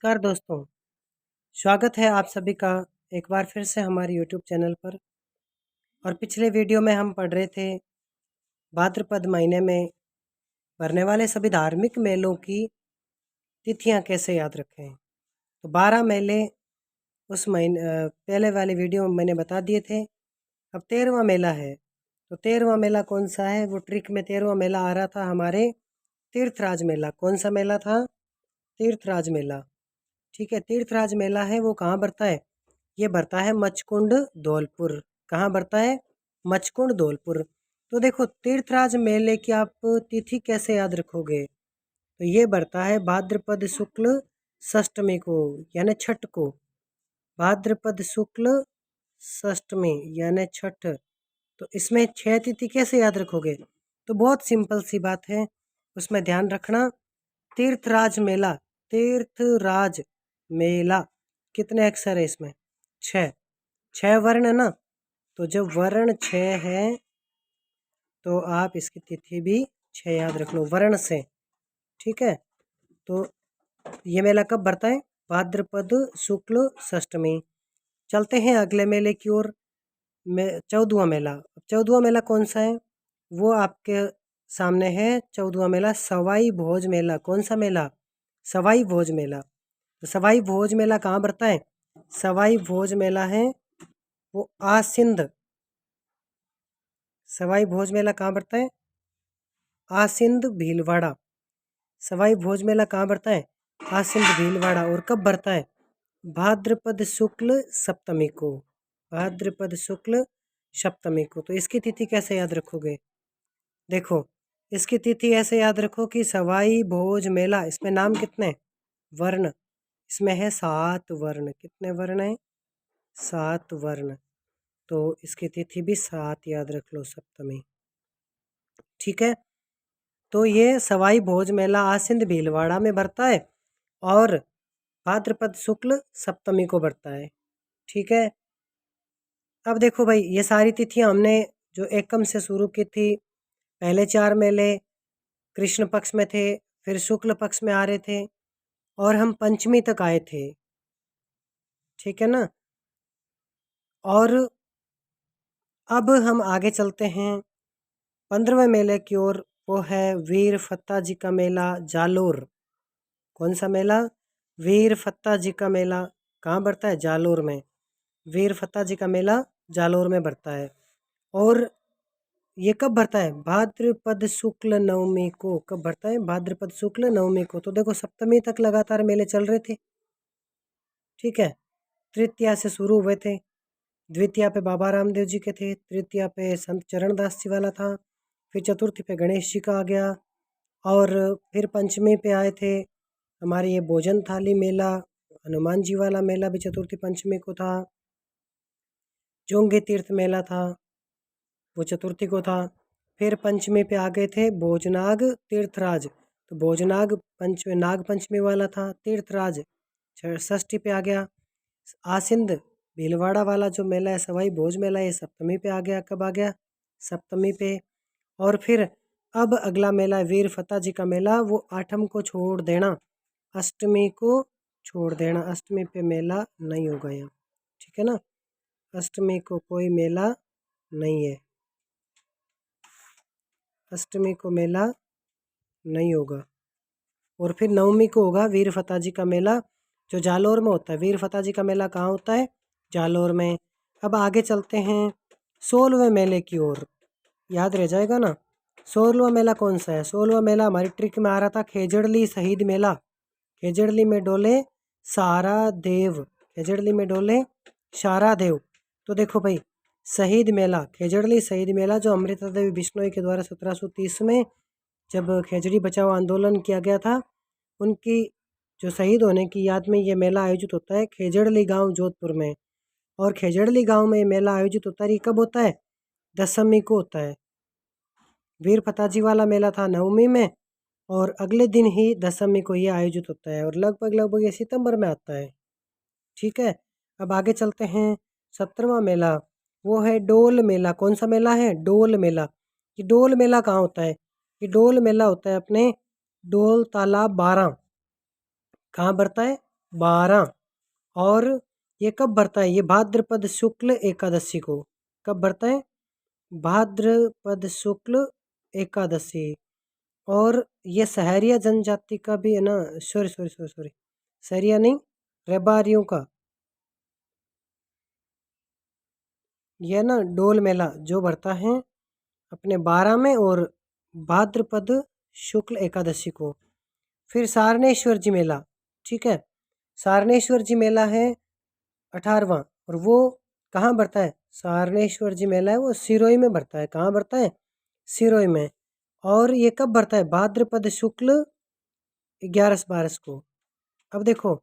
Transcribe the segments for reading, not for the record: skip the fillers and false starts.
नमस्कार दोस्तों, स्वागत है आप सभी का एक बार फिर से हमारे यूट्यूब चैनल पर। और पिछले वीडियो में हम पढ़ रहे थे भाद्रपद महीने में भरने वाले सभी धार्मिक मेलों की तिथियां कैसे याद रखें। तो 12 मेले उस महीने पहले वाले वीडियो में मैंने बता दिए थे। अब 13वां मेला है, तो 13वां मेला कौन सा है? वो ट्रिक में 13वां मेला आ रहा था हमारे तीर्थराज मेला। कौन सा मेला था? तीर्थराज मेला। ठीक है, तीर्थराज मेला है वो कहाँ बढ़ता है? ये बढ़ता है मचकुंड धौलपुर। कहाँ बढ़ता है? मचकुंड धौलपुर। तो देखो, तीर्थराज मेले की आप तिथि कैसे याद रखोगे? तो ये बढ़ता है भाद्रपद शुक्ल षष्ठमी को, यानी छठ को। भाद्रपद शुक्ल षष्ठमी यानी छठ। तो इसमें 6 तिथि कैसे याद रखोगे? तो बहुत सिंपल सी बात है, उसमें ध्यान रखना। तीर्थराज मेला, तीर्थराज मेला कितने अक्षर है इसमें? 6। 6 वर्ण है ना, तो जब वर्ण 6 है तो आप इसकी तिथि भी 6 याद रख लो वर्ण से। ठीक है, तो ये मेला कब बढ़ता है? भाद्रपद शुक्ल षष्ठमी। चलते हैं अगले मेले की ओर। 14वां मेला। 14वां मेला कौन सा है? वो आपके सामने है 14वां मेला सवाई भोज मेला। कौन सा मेला? सवाई भोज मेला। तो सवाई भोज मेला कहाँ बढ़ता है? सवाई भोज मेला है वो आसिंद। सवाई भोज मेला कहाँ बढ़ता है? आसिंद भीलवाड़ा। सवाई भोज मेला कहाँ बढ़ता है? आसिंद भीलवाड़ा। और कब बढ़ता है? भाद्रपद शुक्ल सप्तमी को। भाद्रपद शुक्ल सप्तमी को। तो इसकी तिथि कैसे याद रखोगे? देखो, इसकी तिथि ऐसे याद रखो कि सवाई भोज मेला, इसमें नाम कितने? वर्ण। इसमें है 7 वर्ण। कितने वर्ण हैं? 7 वर्ण। तो इसकी तिथि भी 7 याद रख लो, सप्तमी। ठीक है, तो ये सवाई भोज मेला आसिंद भीलवाड़ा में बढ़ता है और भाद्रपद शुक्ल सप्तमी को बढ़ता है। ठीक है, अब देखो भाई, ये सारी तिथियां हमने जो एकम से शुरू की थी। पहले 4 मेले कृष्ण पक्ष में थे, फिर शुक्ल पक्ष में आ रहे थे और हम पंचमी तक आए थे। ठीक है ना, और अब हम आगे चलते हैं 15वें मेले की ओर। वो है वीर फत्ता जी का मेला जालोर। कौन सा मेला? वीर फत्ता जी का मेला। कहाँ बढ़ता है? जालोर में। वीर फत्ता जी का मेला जालोर में बढ़ता है। और ये कब बढ़ता है? भाद्रपद शुक्ल नवमी को। कब बढ़ता है? भाद्रपद शुक्ल नवमी को। तो देखो, सप्तमी तक लगातार मेले चल रहे थे। ठीक है, तृतीया से शुरू हुए थे। द्वितीया पे बाबा रामदेव जी के थे, तृतीया पे संत चरणदास जी वाला था, फिर चतुर्थी पे गणेश जी का आ गया और फिर पंचमी पे आए थे हमारे ये भोजन थाली मेला। हनुमान जी वाला मेला भी चतुर्थी पंचमी को था। जोंगी तीर्थ मेला था, वो चतुर्थी को था। फिर पंचमी पे आ गए थे भोजनाग तीर्थराज। तो भोजनाग पंचमी, नाग पंचमी वाला था। तीर्थराज षष्ठी पे आ गया। आसिंद भीलवाड़ा वाला जो मेला है सवाई भोज मेला, ये सप्तमी पे आ गया। कब आ गया? सप्तमी पे। और फिर अब अगला मेला है वीर फत्ता जी का मेला, वो आठम को छोड़ देना, अष्टमी को छोड़ देना। अष्टमी पे मेला नहीं होगा यहाँ। ठीक है ना, अष्टमी को कोई मेला नहीं है। अष्टमी को मेला नहीं होगा। और फिर नवमी को होगा वीर फत्ता जी का मेला, जो जालोर में होता है। वीर फत्ता जी का मेला कहाँ होता है? जालोर में। अब आगे चलते हैं 16वें मेले की ओर। याद रह जाएगा ना? 16वां मेला कौन सा है? 16वां मेला हमारी ट्रिक में आ रहा था खेजड़ली शहीद मेला। खेजड़ली में डोले सारा देव। खेजड़ली में डोले सारा देव। तो देखो भाई, शहीद मेला, खेजड़ली शहीद मेला जो अमृता देवी बिश्नोई के द्वारा 1730 में जब खेजड़ी बचाओ आंदोलन किया गया था, उनकी जो शहीद होने की याद में ये मेला आयोजित होता है खेजड़ली गांव जोधपुर में। और खेजड़ली गांव में ये मेला आयोजित होता है। ये कब होता है? दशमी को होता है। वीर फताजी वाला मेला था नवमी में और अगले दिन ही दशमी को ये आयोजित होता है और लगभग लगभग ये सितंबर में आता है। ठीक है, अब आगे चलते हैं 17वां मेला। वो है डोल मेला। कौन सा मेला है? डोल मेला। ये डोल मेला कहाँ होता है? ये डोल मेला होता है अपने डोल तालाब 12। कहाँ बढ़ता है? 12। और ये कब बढ़ता है? ये भाद्रपद शुक्ल एकादशी को। कब बढ़ता है? भाद्रपद शुक्ल एकादशी। और ये सहरिया जनजाति का भी है ना, सॉरी, सहरिया नहीं, रेबारियों का। यह ना डोल मेला जो बढ़ता है अपने 12 में और भाद्रपद शुक्ल एकादशी को। फिर सारनेश्वर जी मेला, ठीक है, सारनेश्वर जी मेला है 18वां, और वो कहाँ बढ़ता है? सारनेश्वर जी मेला है वो सिरोही में बढ़ता है। कहाँ बढ़ता है? सिरोही में। और ये कब बढ़ता है? भाद्रपद शुक्ल 11 को। अब देखो,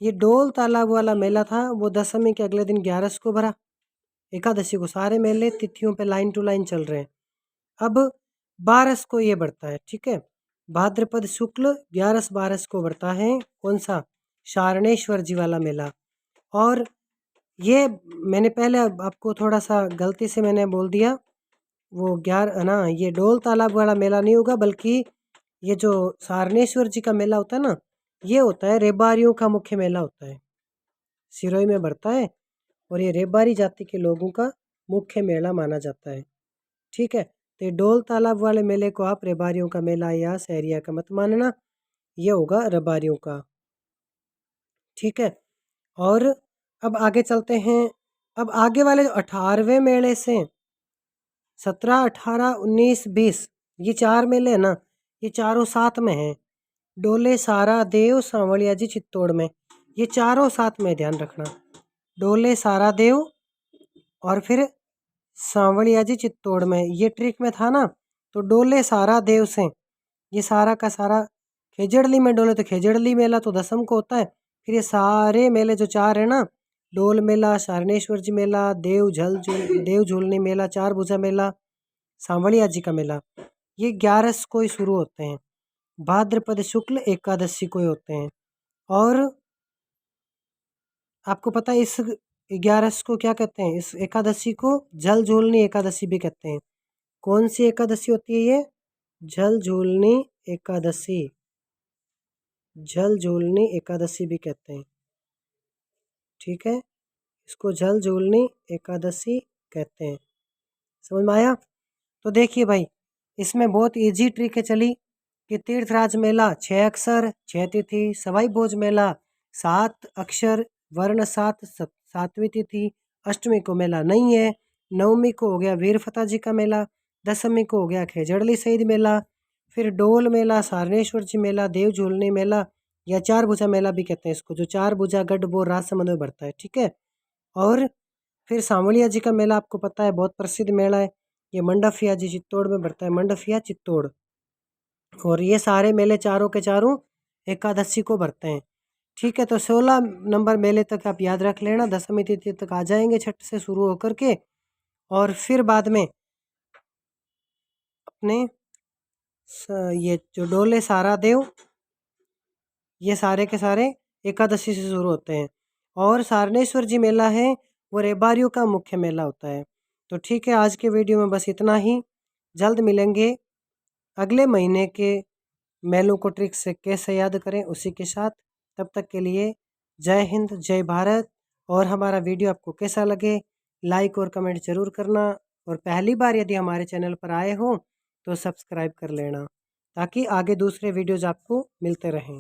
ये डोल तालाब वाला मेला था वो दशमी के अगले दिन 11 को भरा, एकादशी को। सारे मेले तिथियों पे लाइन टू लाइन चल रहे हैं। अब 12 को ये बढ़ता है, ठीक है, भाद्रपद शुक्ल 11 को बढ़ता है कौन सा? शारणेश्वर जी वाला मेला। और ये मैंने पहले आपको थोड़ा सा गलती से मैंने बोल दिया, वो 11 ना, ये डोल तालाब वाला मेला नहीं होगा, बल्कि ये जो सारनेश्वर जी का मेला होता है ना, ये होता है रेबारियों का मुख्य मेला होता है, सिरोही में बढ़ता है। और ये रेबारी जाति के लोगों का मुख्य मेला माना जाता है, ठीक है। तो ये डोल तालाब वाले मेले को आप रेबारियों का मेला या सहरिया का मत मानना, ये होगा रेबारियों का, ठीक है। और अब आगे चलते हैं। अब आगे वाले 18वें मेले से 17, 18, 19, 20, ये 4 मेले हैं ना, ये चारों साथ में हैं। डोले सारा देव सांवलिया जी चित्तौड़ में, ये चारों साथ में, ध्यान रखना। डोले सारा देव और फिर सांवलिया जी चित्तौड़ में, ये ट्रिक में था ना। तो डोले सारा देव से ये सारा का सारा खेजड़ली में डोले, तो खेजड़ली मेला तो दसम को होता है। फिर ये सारे मेले जो 4 है ना, डोल मेला, सारनेश्वर जी मेला, देव झूलनी मेला, चार भुजा मेला, सांवलिया जी का मेला, ये 11 को ही शुरू होते हैं, भाद्रपद शुक्ल एकादशी को ही होते हैं। और आपको पता है इस 11 को क्या कहते हैं? इस एकादशी को जल झूलनी एकादशी भी कहते हैं। कौन सी एकादशी होती है ये? जल झूलनी एकादशी, जल झूलनी एकादशी भी कहते हैं, ठीक है, इसको जल झूलनी एकादशी कहते हैं। समझ में आया? तो देखिए भाई, इसमें बहुत इजी ट्रिक है चली कि तीर्थराज मेला 6 अक्षर 6 तिथि, सवाई भोज मेला 7 अक्षर वर्ण 7 7वीं तिथि, अष्टमी को मेला नहीं है, नवमी को हो गया वीर फतेह जी का मेला, दशमी को हो गया खेजड़ली शहीद मेला, फिर डोल मेला, सारनेश्वर जी मेला, देव झूलनी मेला या चार भुजा मेला भी कहते हैं इसको, जो चार भुजा गढ़ बोर राजसमंद में बढ़ता है, ठीक है। और फिर सांवलिया जी का मेला आपको पता है बहुत प्रसिद्ध मेला है, ये मंडफिया जी चित्तौड़ में बढ़ता है, मंडफिया चित्तौड़। और ये सारे मेले चारों के चारों एकादशी को बढ़ते हैं, ठीक है। तो 16 नंबर मेले तक आप याद रख लेना, दशमी तिथि तक आ जाएंगे छठ से शुरू होकर के। और फिर बाद में अपने ये जो डोले सारा देव, ये सारे के सारे एकादशी से शुरू होते हैं। और सारनेश्वर जी मेला है वो रेबारियों का मुख्य मेला होता है। तो ठीक है, आज के वीडियो में बस इतना ही। जल्द मिलेंगे अगले महीने के मेलों को ट्रिक से कैसे याद करें उसी के साथ। तब तक के लिए जय हिंद, जय भारत। और हमारा वीडियो आपको कैसा लगे लाइक और कमेंट ज़रूर करना। और पहली बार यदि हमारे चैनल पर आए हो तो सब्सक्राइब कर लेना, ताकि आगे दूसरे वीडियोज़ आपको मिलते रहें।